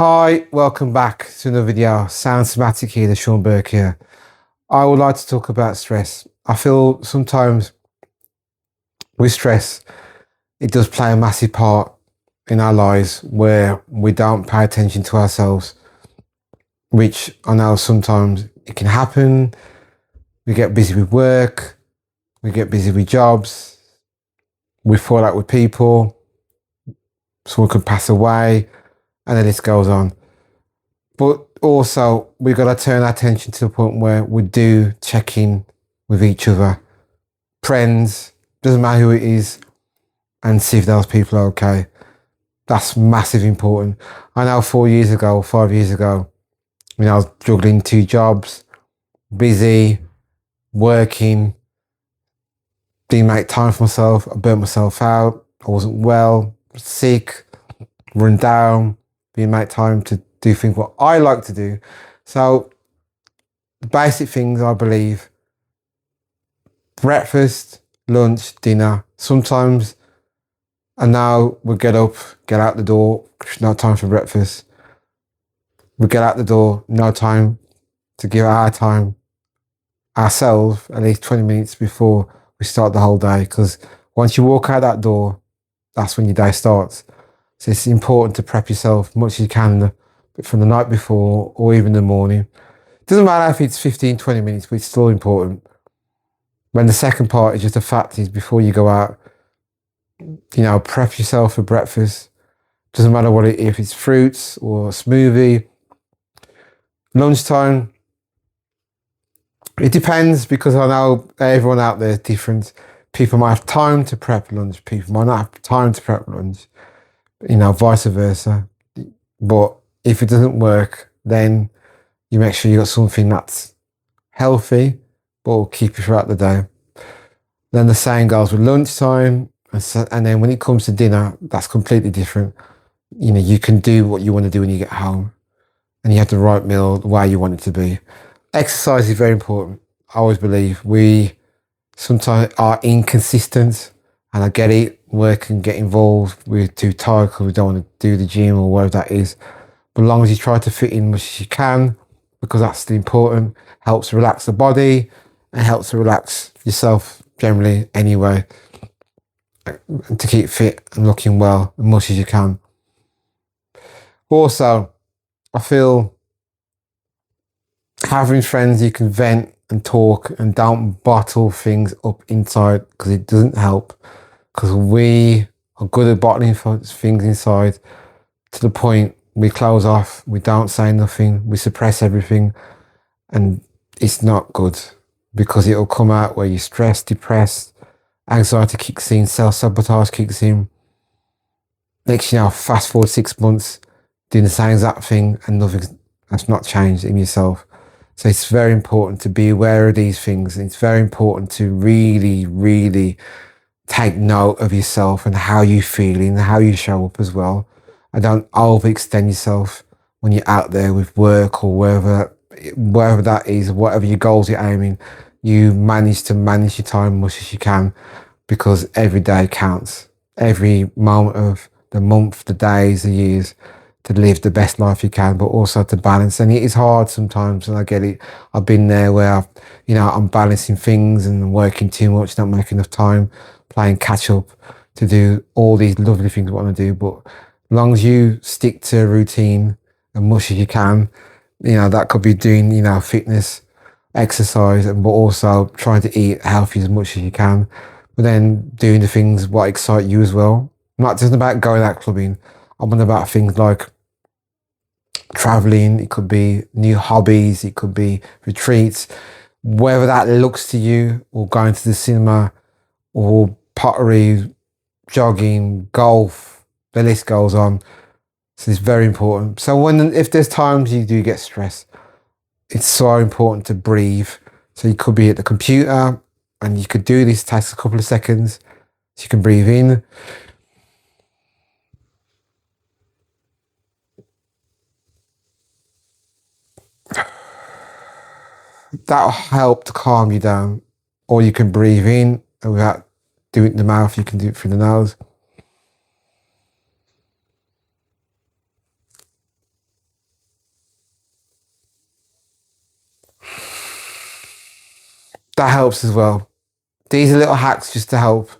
Hi, welcome back to another video. Sound Somatic here, the Sean Burke here. I would like to talk about stress. I feel sometimes with stress, it does play a massive part in our lives where we don't pay attention to ourselves, which I know sometimes it can happen. We get busy with work, we get busy with jobs, we fall out with people, someone could pass away, and the list goes on. But also, we've got to turn our attention to the point where we do check in with each other, friends, doesn't matter who it is, and see if those people are okay. That's massive important. I know 4 years ago, 5 years ago, I was juggling two jobs, busy, working, didn't make time for myself. I burnt myself out. I wasn't well, sick, run down, didn't make time to do things what I like to do. So basic things, I believe: breakfast, lunch, dinner. Sometimes and now we get up, get out the door, no time for breakfast. We get out the door, no time to give our time ourselves at least 20 minutes before we start the whole day. Because once you walk out that door, that's when your day starts. So it's important to prep yourself as much as you can from the night before or even the morning. It doesn't matter if it's 15, 20 minutes, but it's still important. When the second part is just the fact is before you go out, prep yourself for breakfast. Doesn't matter what if it's fruits or a smoothie. Lunchtime, it depends, because I know everyone out there is different. People might have time to prep lunch. People might not have time to prep lunch. Vice versa. But if it doesn't work, then you make sure you got something that's healthy, but will keep you throughout the day. Then the same goes with lunchtime. And then when it comes to dinner, that's completely different. You can do what you want to do when you get home, and you have the right meal the way you want it to be. Exercise is very important. I always believe we sometimes are inconsistent, and I get it. Work can get involved. We're too tired because we don't want to do the gym or whatever that is. But as long as you try to fit in as much as you can, because that's the important, helps relax the body and helps to relax yourself generally anyway, and to keep fit and looking well as much as you can. Also, I feel having friends you can vent and talk and don't bottle things up inside, because it doesn't help. Because we are good at bottling things inside to the point we close off, we don't say nothing, we suppress everything, and it's not good, because it'll come out where you're stressed, depressed, anxiety kicks in, self-sabotage kicks in. Next, fast forward 6 months, doing the same exact thing, and nothing has not changed in yourself. So it's very important to be aware of these things. It's very important to really, really take note of yourself and how you're feeling and how you show up as well. And don't overextend yourself when you're out there with work or wherever that is, whatever your goals you're aiming. You manage to manage your time as much as you can, because every day counts. Every moment of the month, the days, the years, to live the best life you can, but also to balance. And it is hard sometimes, and I get it. I've been there where I'm balancing things and working too much, not making enough time, playing catch up to do all these lovely things I want to do. But as long as you stick to a routine as much as you can, that could be doing, fitness, exercise, but also trying to eat healthy as much as you can. But then doing the things what excite you as well. Not just about going out clubbing. I'm on about things like traveling. It could be new hobbies. It could be retreats. Whether that looks to you, or going to the cinema, or pottery, jogging, golf, the list goes on. So it's very important. So if there's times you do get stressed, it's so important to breathe. So you could be at the computer and you could do this, takes a couple of seconds. So you can breathe in. That'll help to calm you down. Or you can breathe in, and without doing it in the mouth, you can do it through the nose. that helps as well. These are little hacks just to help,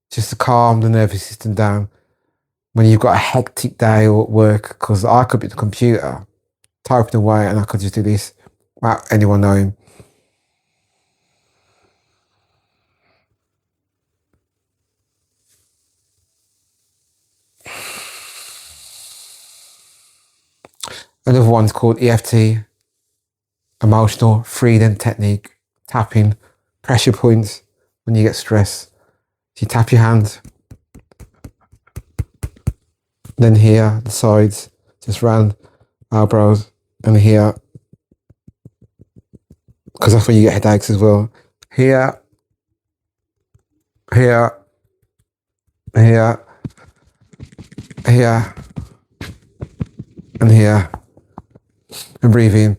just to calm the nervous system down when you've got a hectic day or at work. Because I could be at the computer typing away and I could just do this without anyone knowing. Another one's called EFT, emotional freedom technique, tapping pressure points when you get stressed. So you tap your hands, then here, the sides, just round eyebrows, and here, because that's when you get headaches as well. Here, here, here, here, and here. And breathe in.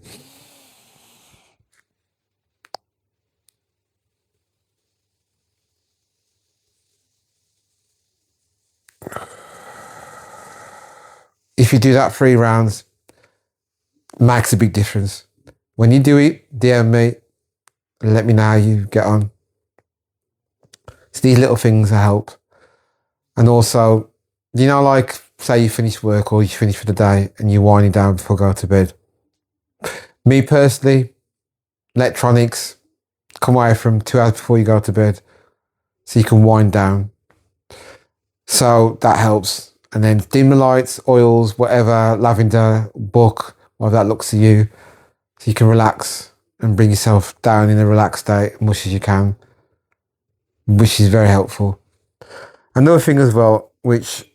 If you do that 3 rounds, makes a big difference. When you do it, DM me, let me know how you get on. So these little things help. And also, you know, like say you finish work or you finish for the day and you're winding down before going to bed. Me personally, electronics, come away from 2 hours before you go to bed so you can wind down. So that helps. And then dimmer lights, oils, whatever, lavender, book, whatever that looks to you, so you can relax and bring yourself down in a relaxed state as much as you can, which is very helpful. Another thing as well, which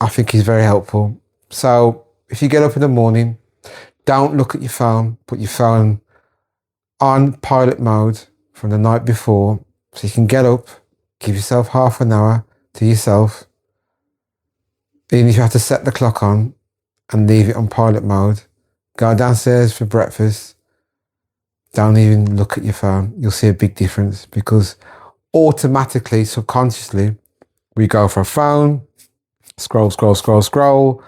I think is very helpful. So if you get up in the morning, don't look at your phone, put your phone on pilot mode from the night before, so you can get up, give yourself half an hour to yourself. Even if you have to set the clock on and leave it on pilot mode, go downstairs for breakfast, don't even look at your phone. You'll see a big difference because automatically, subconsciously, we go for a phone, scroll, scroll, scroll, scroll.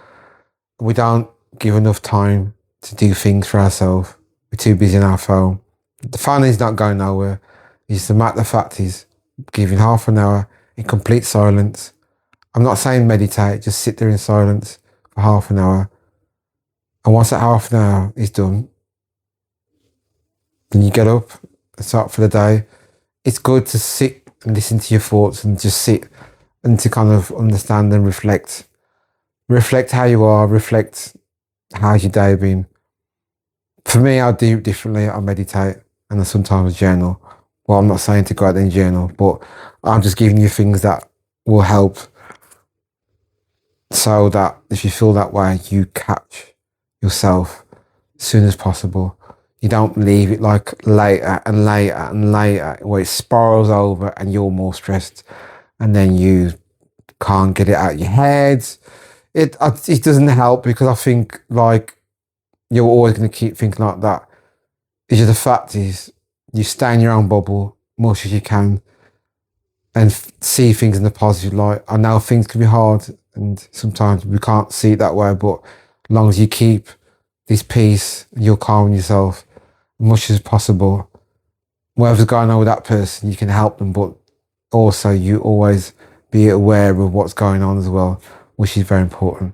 We don't give enough time to do things for ourselves. We're too busy on our phone. The phone is not going nowhere. It's the matter of fact is giving half an hour in complete silence. I'm not saying meditate, just sit there in silence for half an hour. And once that half an hour is done, then you get up and start for the day. It's good to sit and listen to your thoughts and just sit and to kind of understand and reflect. Reflect how you are, reflect how's your day been. For me, I do it differently. I meditate and I sometimes journal. Well, I'm not saying to go out and journal, but I'm just giving you things that will help so that if you feel that way, you catch yourself as soon as possible. You don't leave it like later and later and later where it spirals over and you're more stressed and then you can't get it out of your head. It doesn't help because I think like you're always going to keep thinking like that. It's just the fact is you stay in your own bubble much as you can and see things in the positive light. I know things can be hard and sometimes we can't see it that way, but as long as you keep this peace and you're calming yourself as much as possible, whatever's going on with that person, you can help them, but also you always be aware of what's going on as well, which is very important.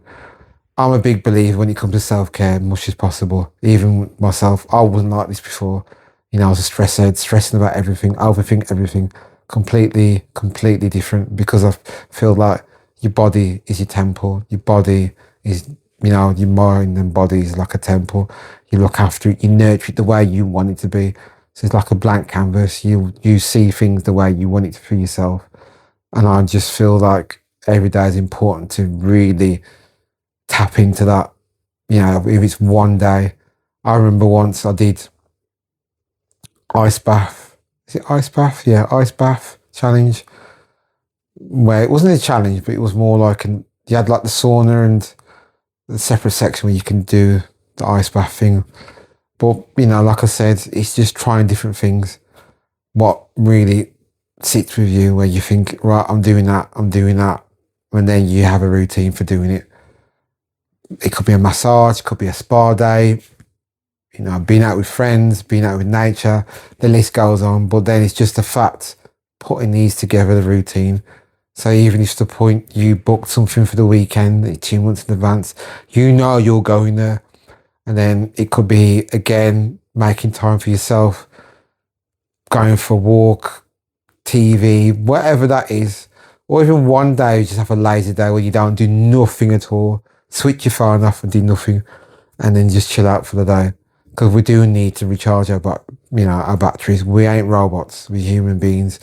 I'm a big believer when it comes to self-care, much as possible. Even myself, I wasn't like this before. You know, I was a stresshead, stressing about everything, overthink everything, completely different because I feel like your body is your temple. Your body is, you know, your mind and body is like a temple. You look after it, you nurture it the way you want it to be. So it's like a blank canvas. You see things the way you want it for yourself. And I just feel like every day is important to really tap into that. You know, if it's one day. I remember once I did ice bath. Is it ice bath? Yeah, ice bath challenge. Where it wasn't a challenge, but it was more like you had like the sauna and the separate section where you can do the ice bath thing. But, you know, like I said, it's just trying different things. What really sits with you where you think, right, I'm doing that. And then you have a routine for doing it. It could be a massage, it could be a spa day. being out with friends, being out with nature, the list goes on. But then it's just the fact putting these together, the routine. So even if to the point you booked something for the weekend 2 months in advance, you're going there. And then it could be, again, making time for yourself, going for a walk, TV, whatever that is. Or even one day, you just have a lazy day where you don't do nothing at all. Switch your phone off and do nothing. And then just chill out for the day. Because we do need to recharge our batteries. We ain't robots, we're human beings.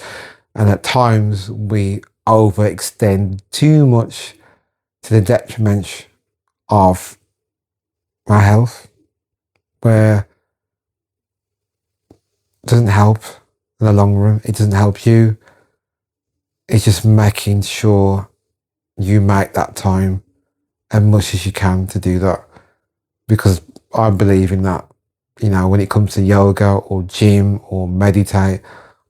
And at times, we overextend too much to the detriment of our health, where it doesn't help in the long run. It doesn't help you. It's just making sure you make that time as much as you can to do that. Because I believe in that. When it comes to yoga or gym or meditate,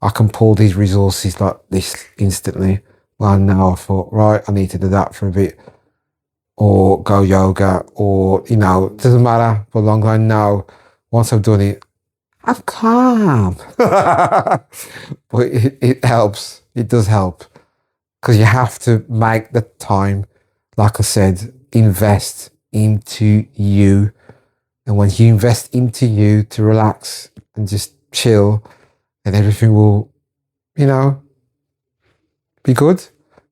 I can pull these resources like this instantly. Well, now I thought, right, I need to do that for a bit, or go yoga, or, it doesn't matter. But long as I know, once I've done it, I'm calm. But it helps. It does help. Because you have to make the time, like I said, invest into you. And when you invest into you to relax and just chill, then everything will, be good.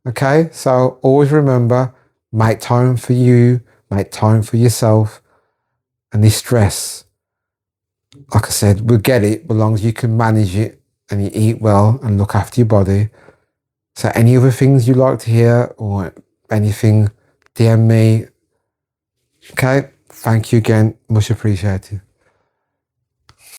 Okay? So always remember, make time for you, make time for yourself. And this stress, like I said, we'll get it as long as you can manage it and you eat well and look after your body. So any other things you'd like to hear or anything, DM me. Okay? Thank you again. Much appreciated.